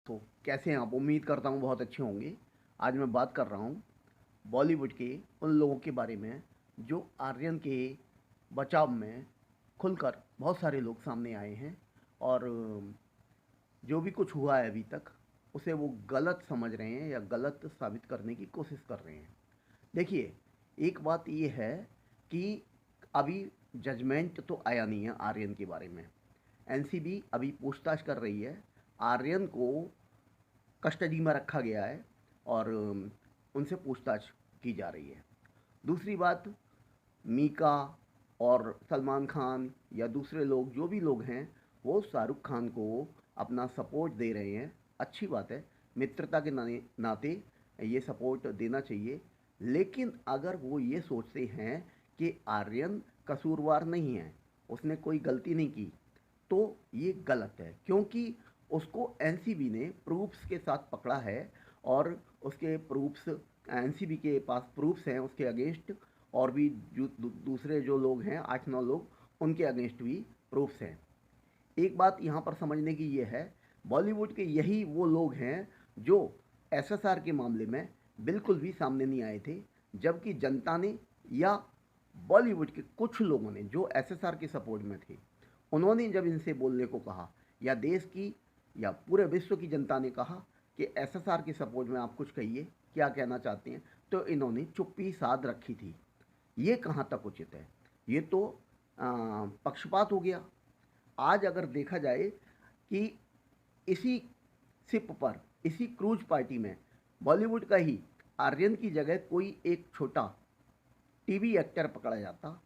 तो कैसे हैं आप? उम्मीद करता हूँ बहुत अच्छे होंगे। आज मैं बात कर रहा हूँ बॉलीवुड के उन लोगों के बारे में जो आर्यन के बचाव में खुलकर बहुत सारे लोग सामने आए हैं और जो भी कुछ हुआ है अभी तक उसे वो गलत समझ रहे हैं या गलत साबित करने की कोशिश कर रहे हैं। देखिए, एक बात ये है कि अभी जजमेंट तो आया नहीं है आर्यन के बारे में। एनसीबी अभी पूछताछ कर रही है। आर्यन को कस्टडी में रखा गया है और उनसे पूछताछ की जा रही है। दूसरी बात, मीका और सलमान खान या दूसरे लोग जो भी लोग हैं वो शाहरुख खान को अपना सपोर्ट दे रहे हैं। अच्छी बात है, मित्रता के नाते ये सपोर्ट देना चाहिए। लेकिन अगर वो ये सोचते हैं कि आर्यन कसूरवार नहीं है, उसने कोई गलती नहीं की, तो ये गलत है, क्योंकि उसको एनसीबी ने प्रूफ्स के साथ पकड़ा है और उसके प्रूफ्स, एनसीबी के पास प्रूफ्स हैं उसके अगेंस्ट। और भी जो दूसरे जो लोग हैं 8-9 लोग, उनके अगेंस्ट भी प्रूफ्स हैं। एक बात यहाँ पर समझने की ये है, बॉलीवुड के यही वो लोग हैं जो एसएसआर के मामले में बिल्कुल भी सामने नहीं आए थे, जबकि जनता ने या बॉलीवुड के कुछ लोगों ने जो एसएसआर के सपोर्ट में थे, उन्होंने जब इनसे बोलने को कहा या देश की या पूरे विश्व की जनता ने कहा कि एसएसआर के सपोर्ट में आप कुछ कहिए, क्या कहना चाहते हैं, तो इन्होंने चुप्पी साध रखी थी। ये कहाँ तक उचित है? ये तो पक्षपात हो गया। आज अगर देखा जाए कि इसी शिप पर, इसी क्रूज पार्टी में बॉलीवुड का ही आर्यन की जगह कोई एक छोटा टीवी एक्टर पकड़ा जाता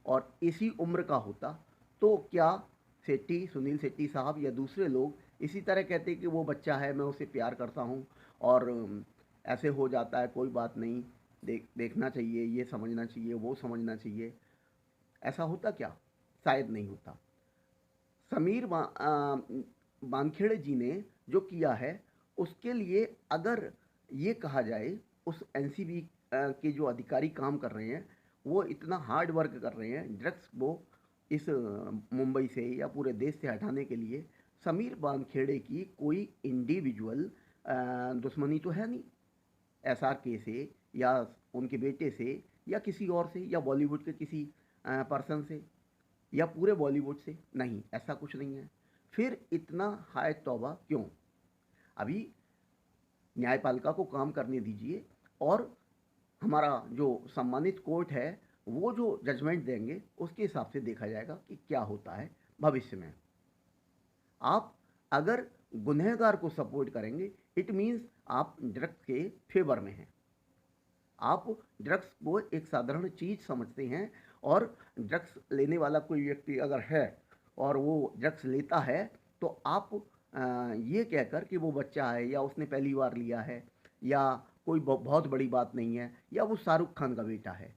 और इसी उम्र का होता, तो क्या शेट्टी, सुनील शेट्टी साहब या दूसरे लोग इसी तरह कहते कि वो बच्चा है, मैं उसे प्यार करता हूँ और ऐसे हो जाता है, कोई बात नहीं, देखना चाहिए, ये समझना चाहिए, वो समझना चाहिए, ऐसा होता क्या? शायद नहीं होता। समीर वानखेड़े जी ने जो किया है उसके लिए अगर ये कहा जाए, उस एनसीबी के जो अधिकारी काम कर रहे हैं वो इतना हार्ड वर्क कर रहे हैं ड्रग्स को इस मुंबई से या पूरे देश से हटाने के लिए। समीर वानखेड़े की कोई इंडिविजुअल दुश्मनी तो है नहीं एसआर के से या उनके बेटे से या किसी और से या बॉलीवुड के किसी पर्सन से या पूरे बॉलीवुड से, नहीं, ऐसा कुछ नहीं है। फिर इतना हाय तौबा क्यों? अभी न्यायपालिका को काम करने दीजिए और हमारा जो सम्मानित कोर्ट है वो जो जजमेंट देंगे उसके हिसाब से देखा जाएगा कि क्या होता है भविष्य में। आप अगर गुनहगार को सपोर्ट करेंगे, इट मीन्स आप ड्रग्स के फेवर में हैं। आप ड्रग्स को एक साधारण चीज़ समझते हैं और ड्रग्स लेने वाला कोई व्यक्ति अगर है और वो ड्रग्स लेता है, तो आप ये कहकर कि वो बच्चा है या उसने पहली बार लिया है या कोई बहुत बड़ी बात नहीं है या वो शाहरुख खान का बेटा है,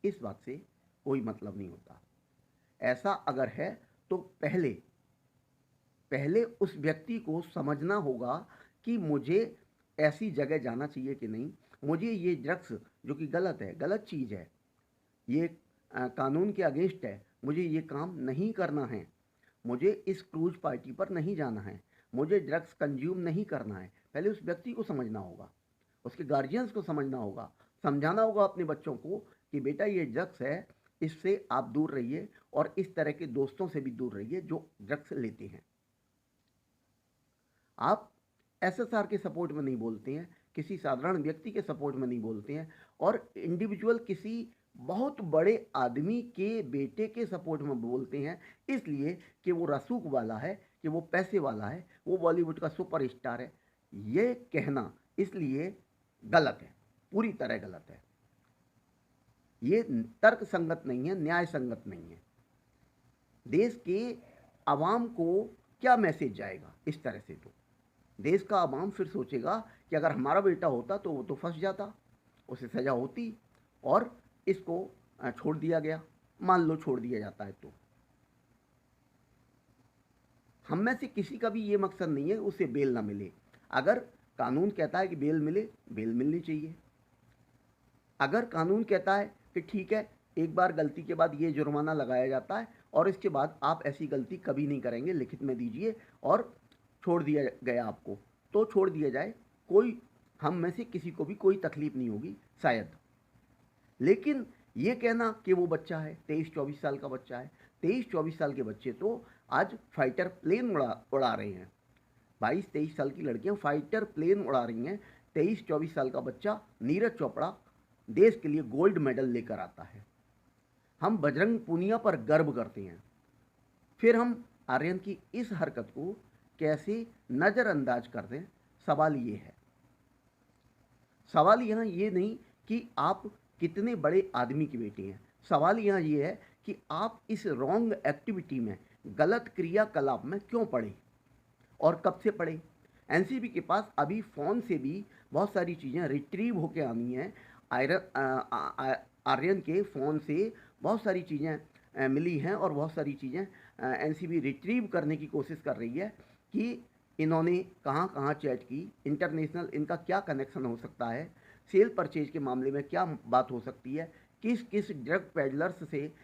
इस बात से कोई मतलब नहीं होता। ऐसा अगर है तो पहले पहले उस व्यक्ति को समझना होगा कि मुझे ऐसी जगह जाना चाहिए कि नहीं, मुझे ये ड्रग्स जो कि गलत है, गलत चीज़ है, ये कानून के अगेंस्ट है, मुझे ये काम नहीं करना है, मुझे इस क्रूज पार्टी पर नहीं जाना है, मुझे ड्रग्स कंज्यूम नहीं करना है। पहले उस व्यक्ति को समझना होगा, उसके गार्जियंस को समझना होगा, समझाना होगा अपने बच्चों को कि बेटा ये ड्रग्स है, इससे आप दूर रहिए और इस तरह के दोस्तों से भी दूर रहिए जो ड्रग्स लेते हैं। आप एसएसआर के सपोर्ट में नहीं बोलते हैं, किसी साधारण व्यक्ति के सपोर्ट में नहीं बोलते हैं और इंडिविजुअल किसी बहुत बड़े आदमी के बेटे के सपोर्ट में बोलते हैं, इसलिए कि वो रसूख वाला है, कि वो पैसे वाला है, वो बॉलीवुड का सुपरस्टार है। ये कहना इसलिए गलत है, पूरी तरह गलत है। ये तर्क संगत नहीं है, न्याय संगत नहीं है। देश के आवाम को क्या मैसेज जाएगा इस तरह से? तो देश का आवाम फिर सोचेगा कि अगर हमारा बेटा होता तो वो तो फंस जाता, उसे सज़ा होती और इसको छोड़ दिया गया। मान लो छोड़ दिया जाता है तो हम में से किसी का भी ये मकसद नहीं है उसे बेल ना मिले। अगर कानून कहता है कि बेल मिले, बेल मिलनी चाहिए। अगर कानून कहता है कि ठीक है, एक बार गलती के बाद ये जुर्माना लगाया जाता है और इसके बाद आप ऐसी गलती कभी नहीं करेंगे, लिखित में दीजिए और छोड़ दिया गया आपको, तो छोड़ दिया जाए, कोई हम में से किसी को भी कोई तकलीफ नहीं होगी शायद। लेकिन ये कहना कि वो बच्चा है, 23-24 साल का बच्चा है, 23-24 साल के बच्चे तो आज फाइटर प्लेन उड़ा रहे हैं। 22-23 साल की लड़कियां फाइटर प्लेन उड़ा रही हैं। 23-24 साल का बच्चा नीरज चोपड़ा देश के लिए गोल्ड मेडल लेकर आता है। हम बजरंग पूनिया पर गर्व करते हैं, फिर हम आर्यन की इस हरकत को कैसे नज़रअंदाज कर दें? सवाल ये है। सवाल यहाँ ये नहीं कि आप कितने बड़े आदमी की बेटी हैं, सवाल यहाँ ये है कि आप इस रॉन्ग एक्टिविटी में, गलत क्रियाकलाप में क्यों पड़े और कब से पड़े? एनसीबी के पास अभी फ़ोन से भी बहुत सारी चीज़ें रिट्रीव होके आनी हैं। आर्यन के फ़ोन से बहुत सारी चीज़ें मिली हैं और बहुत सारी चीज़ें एनसीबी रिट्रीव करने की कोशिश कर रही है कि इन्होंने कहाँ कहाँ चैट की, इंटरनेशनल इनका क्या कनेक्शन हो सकता है, सेल परचेज के मामले में क्या बात हो सकती है, किस किस ड्रग पेडलर्स से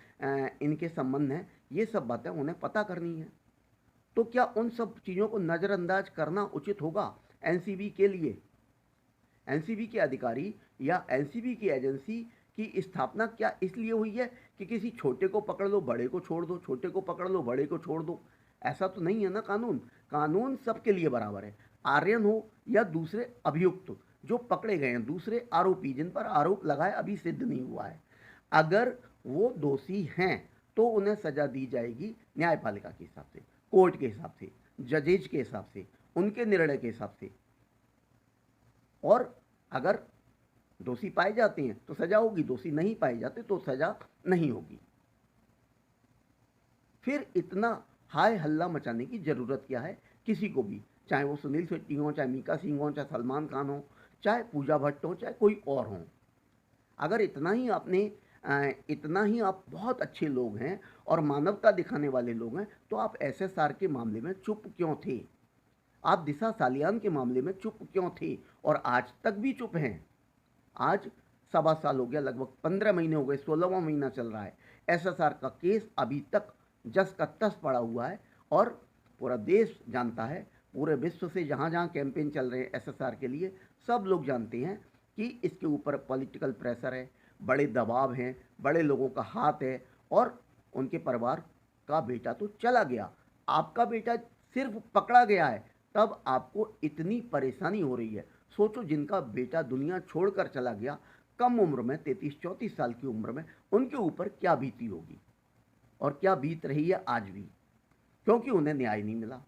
इनके संबंध हैं, ये सब बातें उन्हें पता करनी है। तो क्या उन सब चीज़ों को नज़रअंदाज करना उचित होगा एनसीबी के लिए? एनसीबी के अधिकारी या एनसीबी की एजेंसी की स्थापना क्या इसलिए हुई है कि किसी छोटे को पकड़ लो बड़े को छोड़ दो, छोटे को पकड़ लो बड़े को छोड़ दो? ऐसा तो नहीं है ना। कानून कानून सबके लिए बराबर है। आर्यन हो या दूसरे अभियुक्त जो पकड़े गए हैं, दूसरे आरोपी जिन पर आरोप लगाए अभी सिद्ध नहीं हुआ है, अगर वो दोषी हैं तो उन्हें सजा दी जाएगी न्यायपालिका के हिसाब से, कोर्ट के हिसाब से, जजेज के हिसाब से, उनके निर्णय के हिसाब से। और अगर दोषी पाए जाते हैं तो सजा होगी, दोषी नहीं पाए जाते तो सजा नहीं होगी। फिर इतना हाय हल्ला मचाने की ज़रूरत क्या है किसी को भी, चाहे वो सुनील शेट्टी हो, चाहे मीका सिंह हो, चाहे सलमान खान हो, चाहे पूजा भट्ट हो, चाहे कोई और हो। अगर इतना ही आप बहुत अच्छे लोग हैं और मानवता दिखाने वाले लोग हैं तो आप एसएसआर के मामले में चुप क्यों थे? आप दिशा सालियान के मामले में चुप क्यों थे और आज तक भी चुप हैं? आज 1.25 साल हो गया, लगभग 15 महीने हो गए, 16वां महीना चल रहा है। एसएसआर का केस अभी तक जस का तस पड़ा हुआ है और पूरा देश जानता है, पूरे विश्व से जहाँ जहाँ कैंपेन चल रहे हैं एसएसआर के लिए, सब लोग जानते हैं कि इसके ऊपर पॉलिटिकल प्रेशर है, बड़े दबाव हैं, बड़े लोगों का हाथ है और उनके परिवार का बेटा तो चला गया, आपका बेटा सिर्फ पकड़ा गया है, तब आपको इतनी परेशानी हो रही है। सोचो जिनका बेटा दुनिया छोड़कर चला गया कम उम्र में, 33-34 साल की उम्र में, उनके ऊपर क्या बीती होगी और क्या बीत रही है आज भी, क्योंकि उन्हें न्याय नहीं मिला।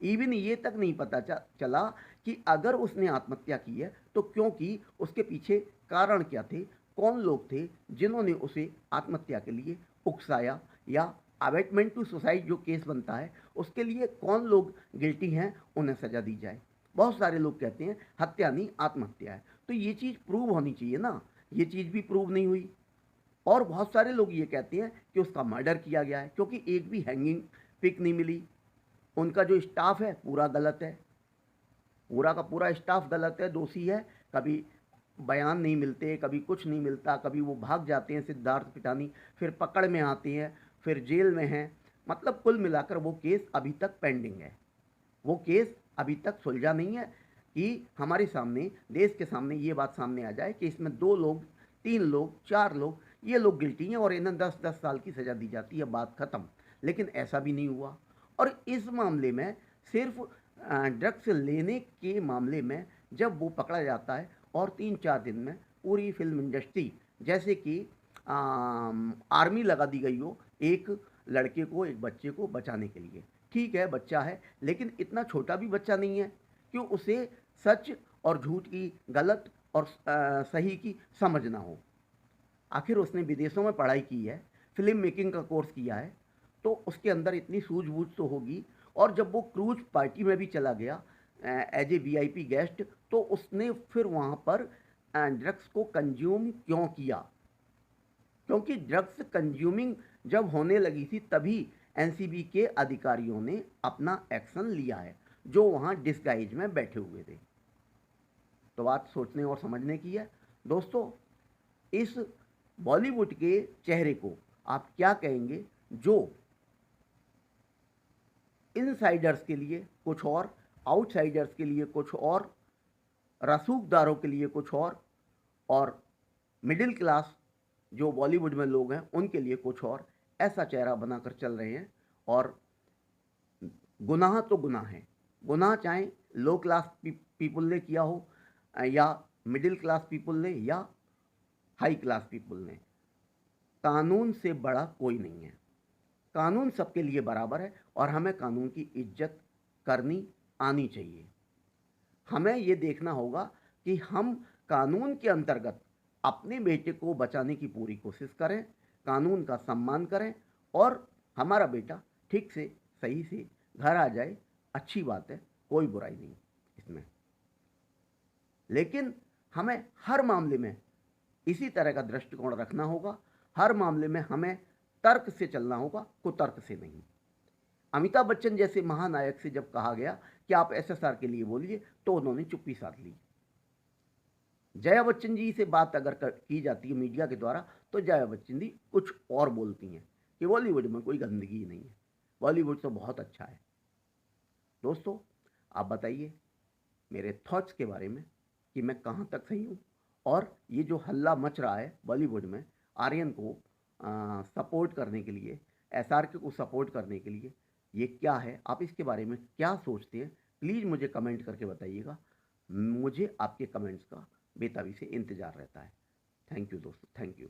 इवन ये तक नहीं पता चला कि अगर उसने आत्महत्या की है तो क्योंकि उसके पीछे कारण क्या थे, कौन लोग थे जिन्होंने उसे आत्महत्या के लिए उकसाया, या अबेटमेंट टू सुसाइड जो केस बनता है उसके लिए कौन लोग गिल्टी हैं, उन्हें सजा दी जाए। बहुत सारे लोग कहते हैं हत्या नहीं आत्महत्या है, तो ये चीज़ प्रूव होनी चाहिए ना, ये चीज़ भी प्रूव नहीं हुई। और बहुत सारे लोग ये कहते हैं कि उसका मर्डर किया गया है, क्योंकि एक भी हैंगिंग पिक नहीं मिली। उनका जो स्टाफ है पूरा गलत है, पूरा का पूरा स्टाफ गलत है, दोषी है। कभी बयान नहीं मिलते, कभी कुछ नहीं मिलता, कभी वो भाग जाते हैं सिद्धार्थ पिटानी, फिर पकड़ में आते हैं, फिर जेल में हैं। मतलब कुल मिलाकर वो केस अभी तक पेंडिंग है, वो केस अभी तक सुलझा नहीं है कि हमारे सामने, देश के सामने ये बात सामने आ जाए कि इसमें 2 लोग, 3 लोग, 4 लोग, ये लोग गिल्टी हैं और इन्हें 10-10 साल की सज़ा दी जाती है, बात ख़त्म। लेकिन ऐसा भी नहीं हुआ। और इस मामले में सिर्फ ड्रग्स लेने के मामले में जब वो पकड़ा जाता है और 3-4 दिन में पूरी फिल्म इंडस्ट्री, जैसे कि आर्मी लगा दी गई हो एक लड़के को, एक बच्चे को बचाने के लिए। ठीक है बच्चा है, लेकिन इतना छोटा भी बच्चा नहीं है क्यों उसे सच और झूठ की, गलत और सही की समझ ना हो। आखिर उसने विदेशों में पढ़ाई की है, फिल्म मेकिंग का कोर्स किया है, तो उसके अंदर इतनी सूझबूझ तो होगी। और जब वो क्रूज पार्टी में भी चला गया एज ए वीआईपी गेस्ट, तो उसने फिर वहाँ पर ड्रग्स को कंज्यूम क्यों किया? क्योंकि ड्रग्स कंज्यूमिंग जब होने लगी थी तभी एनसीबी के अधिकारियों ने अपना एक्शन लिया है, जो वहाँ डिस्गाइज में बैठे हुए थे। तो बात सोचने और समझने की है। दोस्तों, इस बॉलीवुड के चेहरे को आप क्या कहेंगे जो इनसाइडर्स के लिए कुछ और आउटसाइडर्स के लिए कुछ और, रसूखदारों के लिए कुछ और मिडिल क्लास जो बॉलीवुड में लोग हैं उनके लिए कुछ और, ऐसा चेहरा बनाकर चल रहे हैं। और गुनाह तो गुनाह है, गुनाह चाहे लो क्लास पीपल ने किया हो या मिडिल क्लास पीपल ने या हाई क्लास पीपल ने, कानून से बड़ा कोई नहीं है। कानून सबके लिए बराबर है और हमें कानून की इज्जत करनी आनी चाहिए। हमें ये देखना होगा कि हम कानून के अंतर्गत अपने बेटे को बचाने की पूरी कोशिश करें, कानून का सम्मान करें और हमारा बेटा ठीक से सही से घर आ जाए, अच्छी बात है, कोई बुराई नहीं इसमें। लेकिन हमें हर मामले में इसी तरह का दृष्टिकोण रखना होगा, हर मामले में हमें तर्क से चलना होगा, कुतर्क से नहीं। अमिताभ बच्चन जैसे महानायक से जब कहा गया कि आप एसएसआर के लिए बोलिए, तो उन्होंने चुप्पी साध ली। जया बच्चन जी से बात अगर की जाती है मीडिया के द्वारा, तो जया बच्चन जी कुछ और बोलती हैं कि बॉलीवुड में कोई गंदगी नहीं है, बॉलीवुड तो बहुत अच्छा है। दोस्तों, आप बताइए मेरे थॉट्स के बारे में कि मैं कहाँ तक सही हूँ, और ये जो हल्ला मच रहा है बॉलीवुड में आर्यन को सपोर्ट करने के लिए, एसआरके को सपोर्ट करने के लिए, ये क्या है? आप इसके बारे में क्या सोचते हैं? प्लीज़ मुझे कमेंट करके बताइएगा। मुझे आपके कमेंट्स का बेताबी से इंतज़ार रहता है। थैंक यू दोस्तों, थैंक यू।